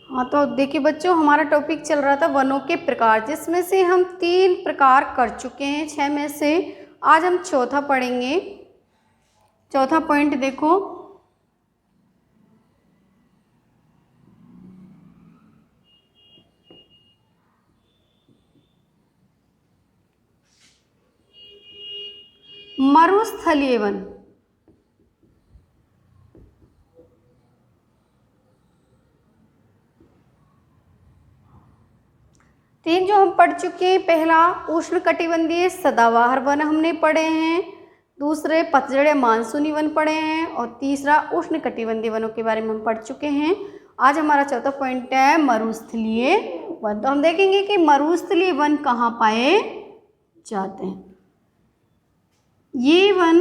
हाँ, तो देखिए बच्चों, हमारा टॉपिक चल रहा था वनों के प्रकार, जिसमें से हम 3 प्रकार कर चुके हैं 6 में से। आज हम चौथा पढ़ेंगे। चौथा पॉइंट देखो, मरुस्थलीय वन। तीन जो हम पढ़ चुके हैं, पहला उष्णकटिबंधीय सदाबहार वन हमने पढ़े हैं, दूसरे पतझड़ या मानसूनी वन पढ़े हैं, और तीसरा उष्णकटिबंधीय वनों के बारे में हम पढ़ चुके हैं। आज हमारा चौथा पॉइंट है मरुस्थलीय वन। तो हम देखेंगे कि मरुस्थलीय वन कहाँ पाए जाते हैं। ये वन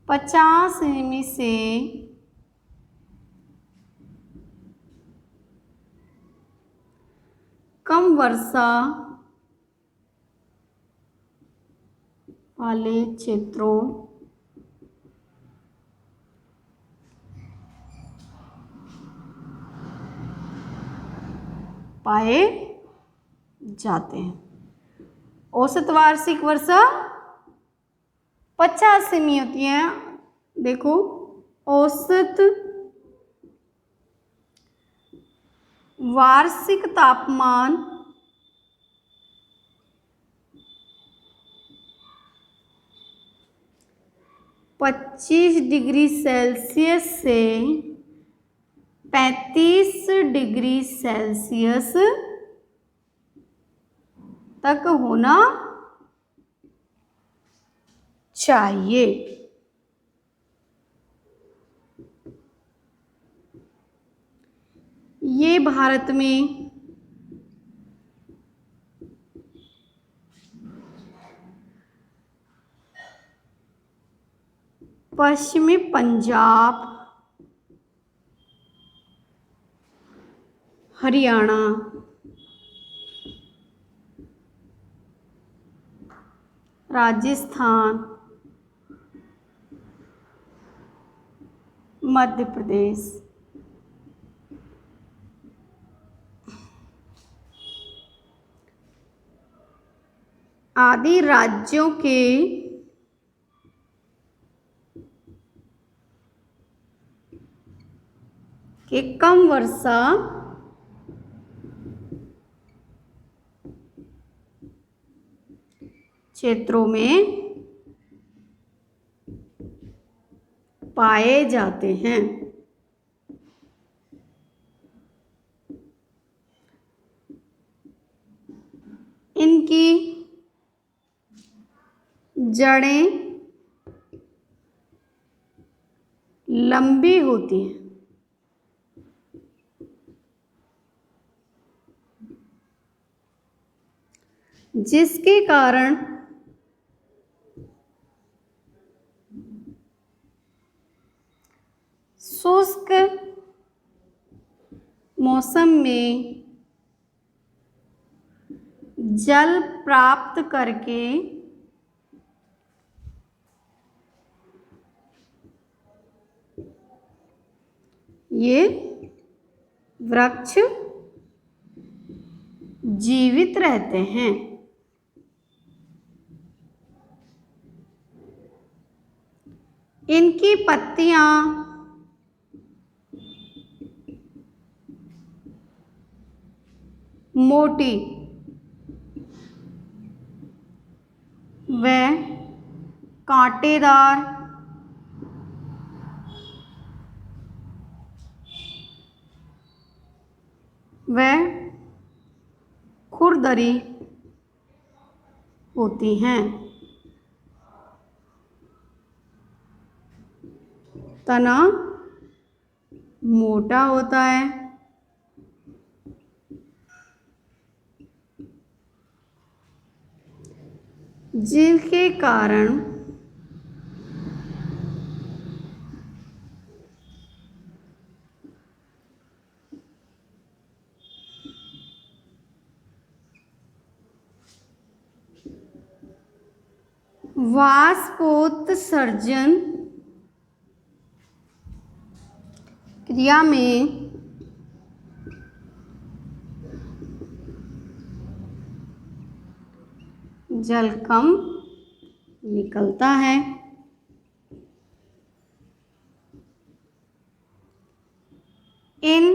50 सेमी से कम वर्षा वाले क्षेत्रों पाए जाते हैं। औसत वार्षिक वर्षा 50 सेमी होती है। देखो, औसत वार्षिक तापमान 25 डिग्री सेल्सियस से 35 डिग्री सेल्सियस तक होना चाहिए। ये भारत में पश्चिमी पंजाब, हरियाणा, राजस्थान, मध्य प्रदेश आदि राज्यों के कम वर्षा क्षेत्रों में पाए जाते हैं। इनकी जड़ें लंबी होती हैं, जिसके कारण शुष्क मौसम में जल प्राप्त करके ये वृक्ष जीवित रहते हैं। इनकी पत्तियां मोटी व कांटेदार व खुरदरी होती हैं। तना मोटा होता है, जिसके कारण वाष्पोत्सर्जन क्रिया में जल कम निकलता है। इन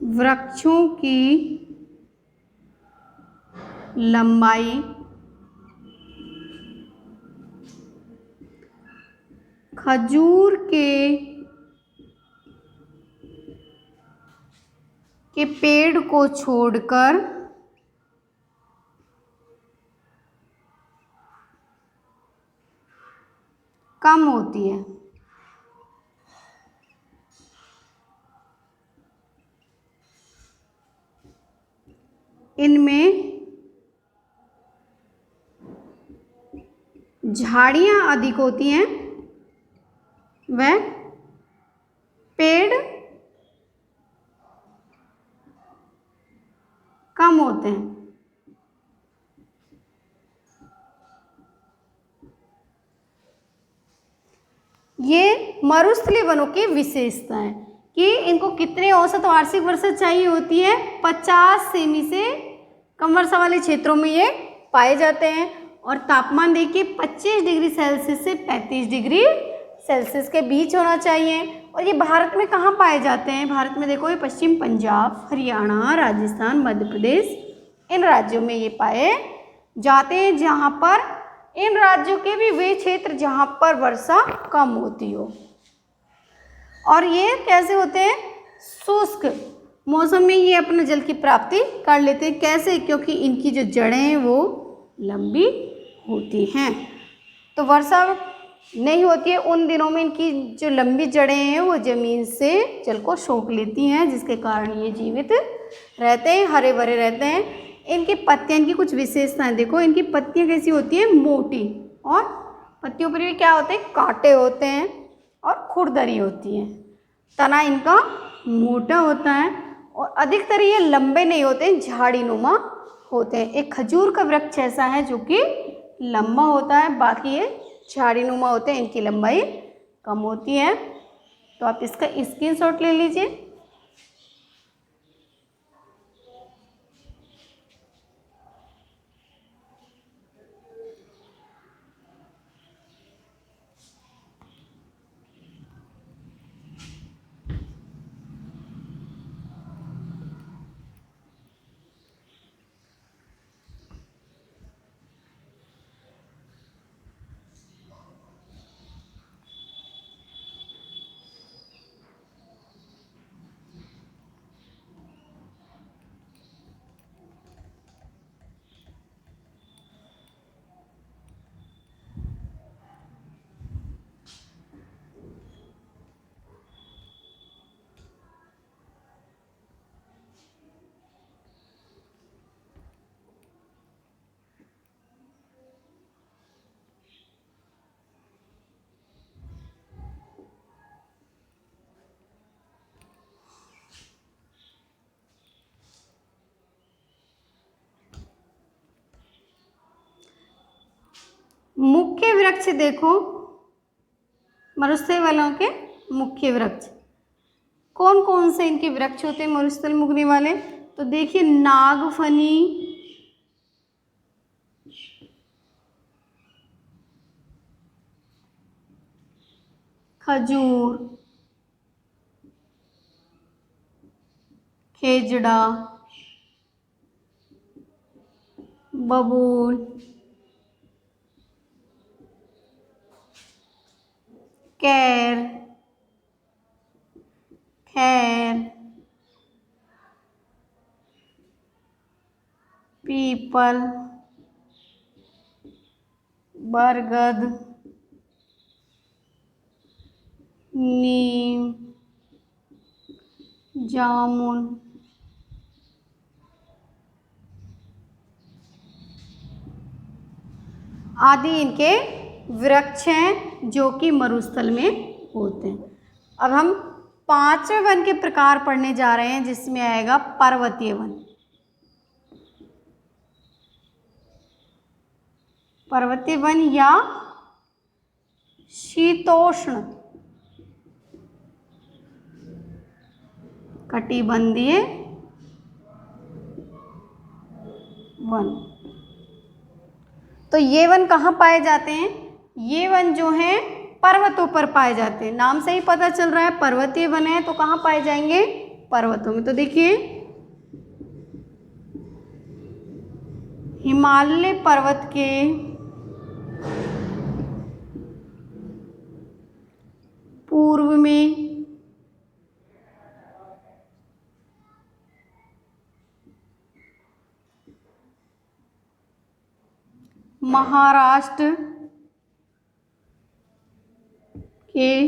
वृक्षों की लंबाई खजूर के पेड़ को छोड़कर कम होती है। इनमें झाड़ियाँ अधिक होती हैं व पेड़ कम होते हैं। ये मरुस्थलीय वनों की विशेषता है कि इनको कितने औसत वार्षिक वर्षा चाहिए होती है। 50 सेमी से कम वर्षा वाले क्षेत्रों में ये पाए जाते हैं। और तापमान देखिए 25 डिग्री सेल्सियस से 35 डिग्री सेल्सियस के बीच होना चाहिए। और ये भारत में कहाँ पाए जाते हैं? भारत में देखो, ये पश्चिम पंजाब, हरियाणा, राजस्थान, मध्य प्रदेश, इन राज्यों में ये पाए जाते हैं, जहाँ पर इन राज्यों के भी वे क्षेत्र जहाँ पर वर्षा कम होती हो। और ये कैसे होते हैं? शुष्क मौसम में ये अपने जल की प्राप्ति कर लेते हैं। कैसे? क्योंकि इनकी जो जड़ें हैं वो लंबी होती हैं। तो वर्षा नहीं होती है उन दिनों में, इनकी जो लंबी जड़ें हैं वो ज़मीन से जल को सोख लेती हैं, जिसके कारण ये जीवित रहते हैं, हरे भरे रहते हैं। इनकी पत्तियां, इनकी कुछ विशेषताएं देखो। इनकी पत्तियां कैसी होती हैं? मोटी, और पत्तियों पर भी क्या होते हैं? कांटे होते हैं और खुरदरी होती हैं। तना इनका मोटा होता है और अधिकतर ये लंबे नहीं होते हैं, झाड़ी नुमा होते हैं। एक खजूर का वृक्ष ऐसा है जो कि लंबा होता है, बाकी ये झाड़ी नुमा होते हैं, इनकी लंबाई कम होती है। तो आप इसका स्क्रीनशॉट ले लीजिए। मुख्य वृक्ष देखो, मरुस्थल वालों के मुख्य वृक्ष कौन कौन से इनके वृक्ष होते हैं मरुस्थल में उगने वाले? तो देखिए, नागफनी, खजूर, खेजड़ा, बबूल, कैर, खैर, पीपल, बरगद, नीम, जामुन, आदि इनके वृक्ष हैं जो कि मरुस्थल में होते हैं। अब हम 5वें वन के प्रकार पढ़ने जा रहे हैं, जिसमें आएगा पर्वतीय वन। पर्वतीय वन या शीतोष्ण कटिबंधीय वन। तो ये वन कहाँ पाए जाते हैं? ये वन जो हैं पर्वतों पर पाए जाते हैं। नाम से ही पता चल रहा है पर्वतीय वन है, तो कहाँ पाए जाएंगे? पर्वतों में। तो देखिए हिमालय पर्वत के पूर्व में महाराष्ट्र के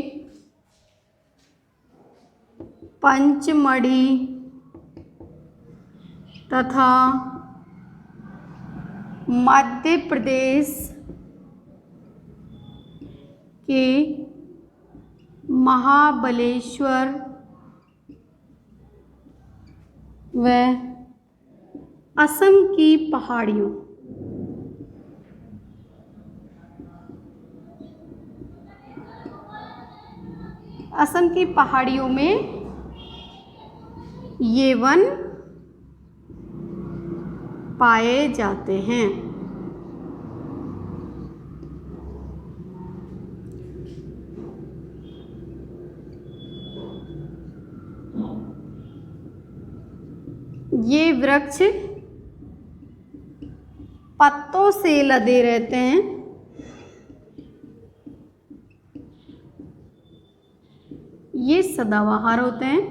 पंचमढ़ी तथा मध्य प्रदेश के महाबलेश्वर व असम की पहाड़ियों में ये वन पाए जाते हैं। ये वृक्ष पत्तों से लदे रहते हैं। ये सदाबहार होते हैं।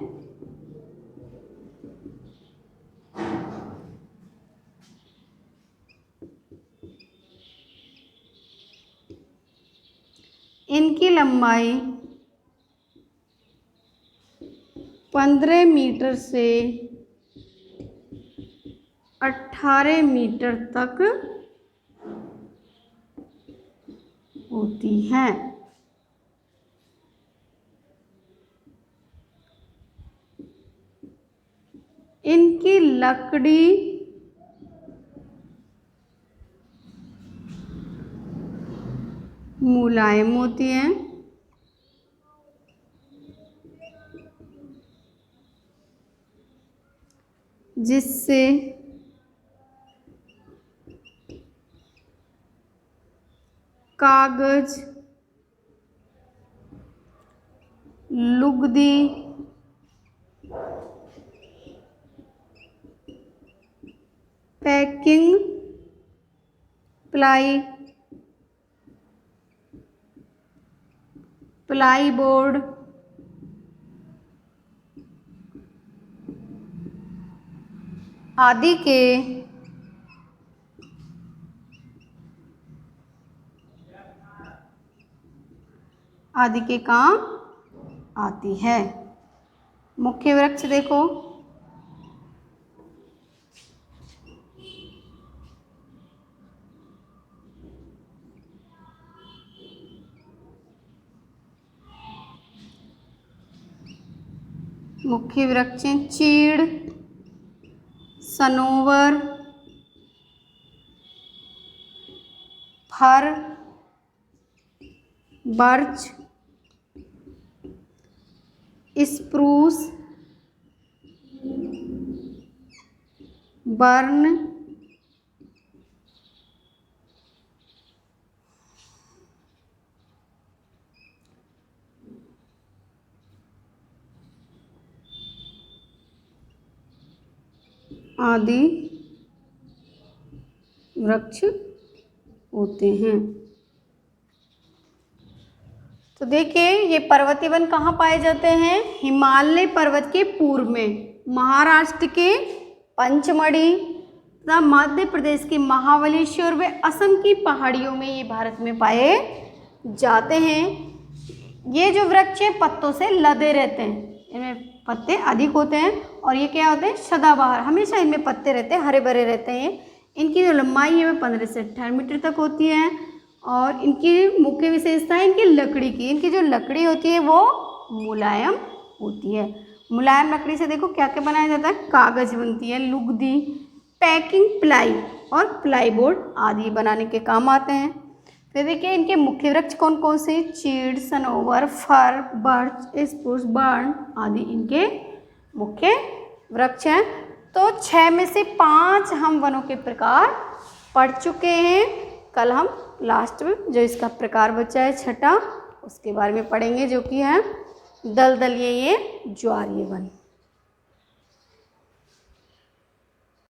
इनकी लंबाई 15 मीटर से 18 मीटर तक होती है। इनकी लकड़ी मुलायम होती है। जिससे कागज, लुगदी, पैकिंग प्लाईबोर्ड, आदि के काम आती है। मुख्य वृक्ष देखो मुख्य वृक्ष हैं चीड़, सनोवर, फर, बर्च, स्प्रूस, बर्न, आदि वृक्ष होते हैं। तो देखिए ये पर्वतीय वन कहाँ पाए जाते हैं? हिमालय पर्वत के पूर्व में, महाराष्ट्र के पंचमढ़ी तथा मध्य प्रदेश के महाबलेश्वर व असम की पहाड़ियों में ये भारत में पाए जाते हैं। ये जो वृक्ष है पत्तों से लदे रहते हैं, इनमें पत्ते अधिक होते हैं और ये क्या होते हैं? सदाबहार, हमेशा इनमें पत्ते रहते हैं, हरे भरे रहते हैं। इनकी जो लंबाई है वह 15 से 18 मीटर तक होती है और इनकी मुख्य विशेषता है इनकी लकड़ी की। इनकी जो लकड़ी होती है वो मुलायम होती है। मुलायम लकड़ी से देखो क्या क्या बनाया जाता है? कागज बनती है, लुगदी, पैकिंग प्लाई और प्लाईबोर्ड आदि बनाने के काम आते हैं। फिर देखिए इनके मुख्य वृक्ष कौन कौन से? चीड़, सनोवर, फर, बर्च, स्प्रूस, बर्न आदि इनके मुख्य वृक्ष हैं। तो 6 में से 5 हम वनों के प्रकार पढ़ चुके हैं। कल हम लास्ट में जो इसका प्रकार बचा है छठा, उसके बारे में पढ़ेंगे, जो कि है दलदलीय ये ज्वारीय वन।